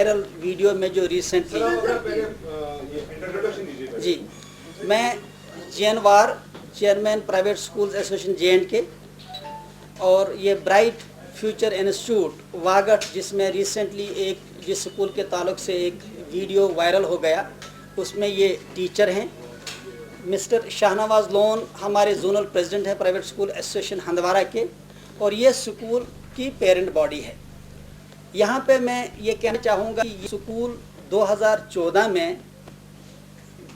Viral video में जो recently जी, मैं JNVAR chairman private schools association JNK और ये ब्राइट फ्यूचर इंस्टीट्यूट वागट जिसमें रिसेंटली एक जिस स्कूल के ताल्लुक से एक वीडियो वायरल हो गया, उसमें ये टीचर हैं मिस्टर शाहनवाज लोन, हमारे जोनल प्रेसिडेंट हैं प्राइवेट स्कूल एसोसिएशन हंदवारा के, और ये स्कूल की पेरेंट बॉडी है। यहाँ पे मैं ये कहना चाहूँगा कि ये स्कूल 2014 में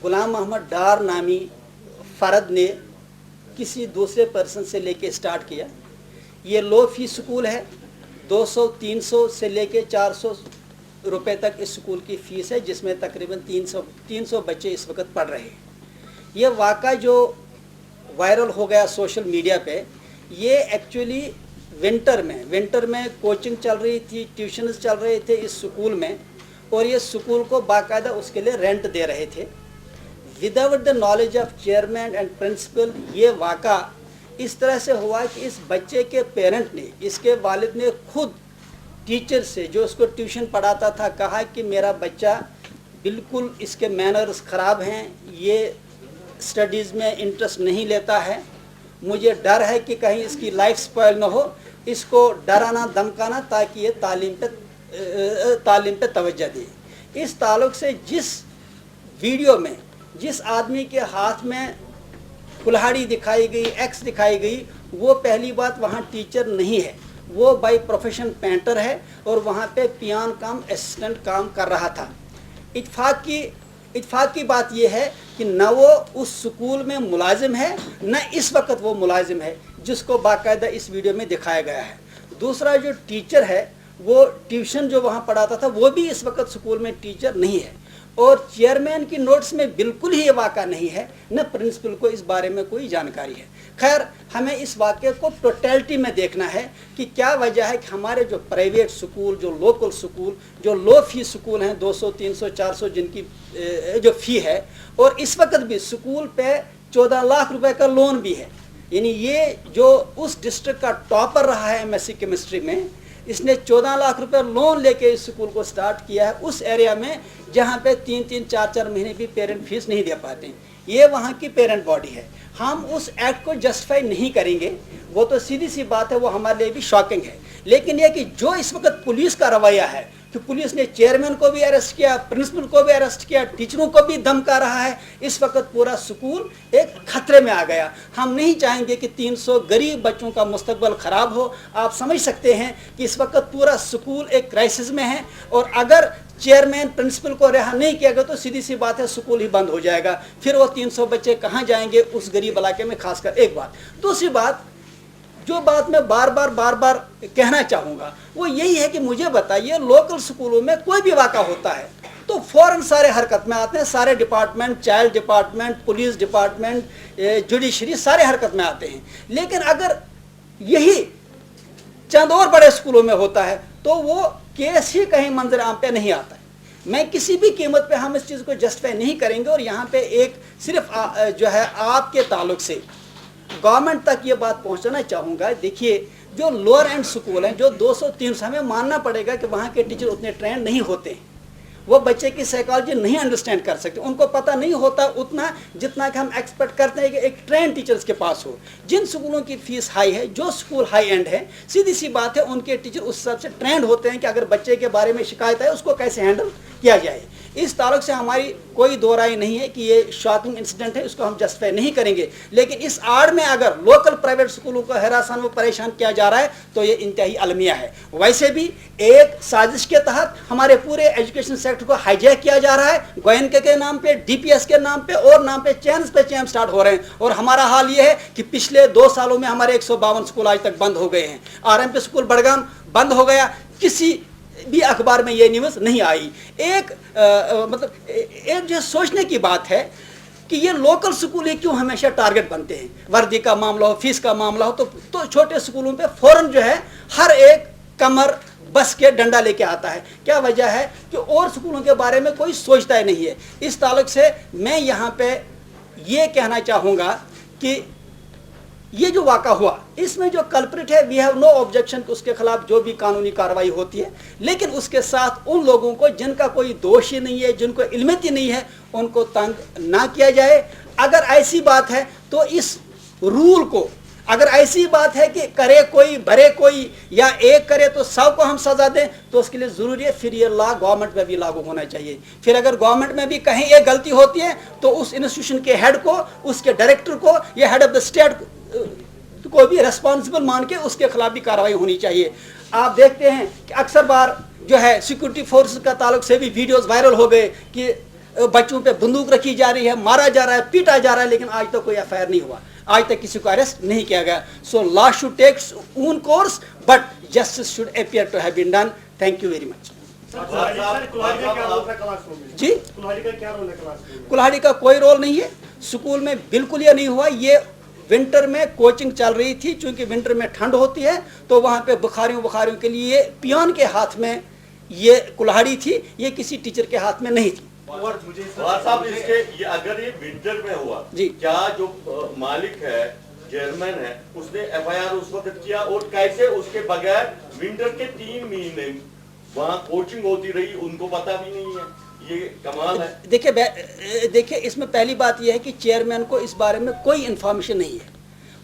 गुलाम मोहम्मद डार नामी फ़र्द ने किसी दूसरे पर्सन से लेके स्टार्ट किया। ये लो फी स्कूल है, 200-300 से लेके 400 रुपए तक इस स्कूल की फ़ीस है, जिसमें तकरीबन 300 बच्चे इस वक्त पढ़ रहे हैं। ये वाक़ा जो वायरल हो गया सोशल मीडिया पे, ये एक्चुअली विंटर में कोचिंग चल रही थी, ट्यूशन्स चल रहे थे इस स्कूल में, और ये स्कूल को बाकायदा उसके लिए रेंट दे रहे थे without the knowledge of chairman and principal. ये वाक़ा इस तरह से हुआ कि इस बच्चे के पेरेंट ने, इसके वालिद ने खुद टीचर से जो उसको ट्यूशन पढ़ाता था कहा कि मेरा बच्चा बिल्कुल इसके मैनर्स ख़राब हैं, ये स्टडीज़ में इंटरेस्ट नहीं लेता है, मुझे डर है कि कहीं इसकी लाइफ स्पॉइल ना हो, इसको डराना धमकाना ताकि ये तालीम पे तवज्जो दे। इस ताल्लुक़ से जिस वीडियो में जिस आदमी के हाथ में कुल्हाड़ी दिखाई गई, एक्स दिखाई गई, वो पहली बात वहाँ टीचर नहीं है, वो बाय प्रोफेशन पेंटर है और वहाँ पे पियान काम असिस्टेंट काम कर रहा था। इत्फाक की बात यह है कि न वो उस स्कूल में मुलाजिम है, न इस वक्त वो मुलाजिम है जिसको बाकायदा इस वीडियो में दिखाया गया है। दूसरा जो टीचर है, वो ट्यूशन जो वहाँ पढ़ाता था वो भी इस वक्त स्कूल में टीचर नहीं है, और चेयरमैन की नोट्स में बिल्कुल ही ये वाक़ा नहीं है, न प्रिंसिपल को इस बारे में कोई जानकारी है। खैर, हमें इस वाक़े को टोटलिटी में देखना है कि क्या वजह है कि हमारे जो प्राइवेट स्कूल, जो लोकल स्कूल, जो लो फी स्कूल हैं, 200, 300, 400 जिनकी जो फ़ी है, और इस वक्त भी स्कूल पे 14 लाख रुपए का लोन भी है। यानी ये जो उस डिस्ट्रिक्ट का टॉपर रहा है MSc केमिस्ट्री में, इसने 14 लाख रुपए लोन लेके इस स्कूल को स्टार्ट किया है उस एरिया में जहाँ पे 3-3, 4-4 महीने भी पेरेंट फीस नहीं दे पाते। ये वहाँ की पेरेंट बॉडी है। हम उस एक्ट को जस्टिफाई नहीं करेंगे, वो तो सीधी सी बात है, वो हमारे लिए भी शॉकिंग है। लेकिन ये कि जो इस वक्त पुलिस का रवैया है कि पुलिस ने चेयरमैन को भी अरेस्ट किया, प्रिंसिपल को भी अरेस्ट किया, टीचरों को भी धमका रहा है, इस वक्त पूरा स्कूल एक खतरे में आ गया। हम नहीं चाहेंगे कि 300 गरीब बच्चों का मुस्तकबल ख़राब हो। आप समझ सकते हैं कि इस वक्त पूरा स्कूल एक क्राइसिस में है, और अगर चेयरमैन प्रिंसिपल को रिहा नहीं किया गया तो सीधी सी बात है स्कूल ही बंद हो जाएगा। फिर वो 300 बच्चे कहाँ जाएंगे उस गरीब इलाके में, खासकर। एक बात। दूसरी बात, जो बात मैं बार बार कहना चाहूँगा वो यही है कि मुझे बताइए, लोकल स्कूलों में कोई भी वाक़ा होता है तो फ़ौरन सारे हरकत में आते हैं, सारे department, child department, police department, judiciary, सारे हरकत में आते हैं। लेकिन अगर यही चंद और बड़े स्कूलों में होता है तो वो केस ही कहीं मंजर आम पे नहीं आता है। मैं किसी भी कीमत पे हम इस चीज़ को जस्टिफाई नहीं करेंगे। और यहाँ पे एक सिर्फ जो है आपके ताल्लुक से गवर्नमेंट तक ये बात पहुँचाना चाहूँगा। देखिए, जो लोअर एंड स्कूल हैं, जो 200-300, हमें मानना पड़ेगा कि वहाँ के टीचर उतने ट्रेंड नहीं होते हैं, वो बच्चे की साइकोलॉजी नहीं अंडरस्टैंड कर सकते, उनको पता नहीं होता उतना जितना कि हम एक्सपेक्ट करते हैं कि एक ट्रेंड टीचर्स के पास हो। जिन स्कूलों की फ़ीस हाई है, जो स्कूल हाई एंड है, सीधी सी बात है उनके टीचर उस हिसाब से ट्रेंड होते हैं कि अगर बच्चे के बारे में शिकायत है उसको कैसे हैंडल किया जाए। इस ताल्लुक से हमारी कोई दो राय नहीं है कि ये शॉकिंग इंसिडेंट है, इसको हम जस्टिफाई नहीं करेंगे। लेकिन इस आड़ में अगर लोकल प्राइवेट स्कूलों को हरासान व परेशान किया जा रहा है तो ये इंतहाई अलमिया है। वैसे भी एक साजिश के तहत हमारे पूरे एजुकेशन सेक्टर को हाईजैक किया जा रहा है, गोयनके के नाम पे, DPS के नाम पे और नाम पे चैन स्टार्ट हो रहे हैं। और हमारा हाल ये है कि पिछले 2 सालों में हमारे 152 स्कूल आज तक बंद हो गए हैं। RMP स्कूल बड़गाम बंद हो गया, किसी भी अखबार में ये न्यूज़ नहीं आई। एक जो सोचने की बात है कि ये लोकल स्कूल ही क्यों हमेशा टारगेट बनते हैं। वर्दी का मामला हो, फीस का मामला हो, तो छोटे स्कूलों पे फौरन जो है हर एक कमर बस के डंडा लेके आता है। क्या वजह है कि और स्कूलों के बारे में कोई सोचता ही नहीं है। इस ताल्लुक से मैं यहाँ पे ये कहना चाहूँगा कि ये जो वाक़ा हुआ, इसमें जो कल्प्रिट है, वी हैव नो ऑब्जेक्शन, उसके खिलाफ जो भी कानूनी कार्रवाई होती है, लेकिन उसके साथ उन लोगों को जिनका कोई दोष ही नहीं है, जिनको इल्मत ही नहीं है, उनको तंग ना किया जाए। अगर ऐसी बात है तो इस रूल को, अगर ऐसी बात है कि करे कोई भरे कोई, या एक करे तो 100 को हम सजा दें, तो उसके लिए ज़रूरी है फिर ये लॉ गवर्नमेंट में भी लागू होना चाहिए। फिर अगर गवर्नमेंट में भी कहीं ये गलती होती है तो उस इंस्टीट्यूशन के हेड को, उसके डायरेक्टर को, या हेड ऑफ द स्टेट को भी रेस्पॉन्सिबल मान के उसके खिलाफ भी कार्रवाई होनी चाहिए। आप देखते हैं कि अक्सर बार जो है सिक्योरिटी फोर्स का ताल्लुक से भी वीडियोस वायरल हो गए कि बच्चों पे बंदूक रखी जा रही है, मारा जा रहा है, पीटा जा रहा है, लेकिन आज तक कोई एफआईआर नहीं हुआ, आज तक किसी को अरेस्ट नहीं किया गया। So law should take own course, but justice should appear to have been done. Thank you very much. जी, कुल्हाड़ी का कोई रोल नहीं है स्कूल में, बिल्कुल ये नहीं हुआ। ये विंटर में कोचिंग चल रही थी, चूंकि विंटर में ठंड होती है तो वहाँ पे बुखारियों के लिए पियान के हाथ में ये कुल्हाड़ी थी, ये किसी टीचर के हाथ में नहीं थी। और साहब इसके ये अगर ये विंटर में हुआ जी, क्या जो मालिक है, चेयरमैन है, उसने एफआईआर उस वक्त किया, और कैसे उसके बगैर विंटर के 3 महीने वहाँ कोचिंग होती रही, उनको पता भी नहीं है? ये कमाल है। देखिए इसमें पहली बात यह है कि चेयरमैन को इस बारे में कोई इन्फॉर्मेशन नहीं है।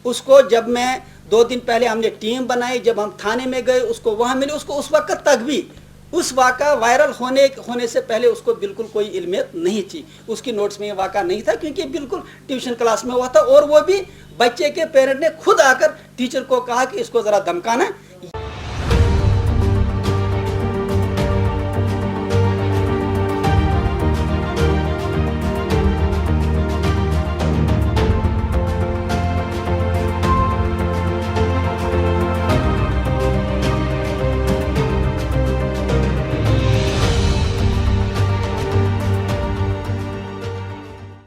उसको जब मैं 2 दिन पहले हमने टीम बनाई, जब हम थाने में गए, उसको वहाँ मिले, उसको उस वक्त तक भी उस वाक़ा वायरल होने से पहले उसको बिल्कुल कोई इल्मियत नहीं थी, उसकी नोट्स में ये वाक़ा नहीं था, क्योंकि बिल्कुल ट्यूशन क्लास में हुआ था, और वो भी बच्चे के पेरेंट ने खुद आकर टीचर को कहा कि इसको ज़रा धमकाना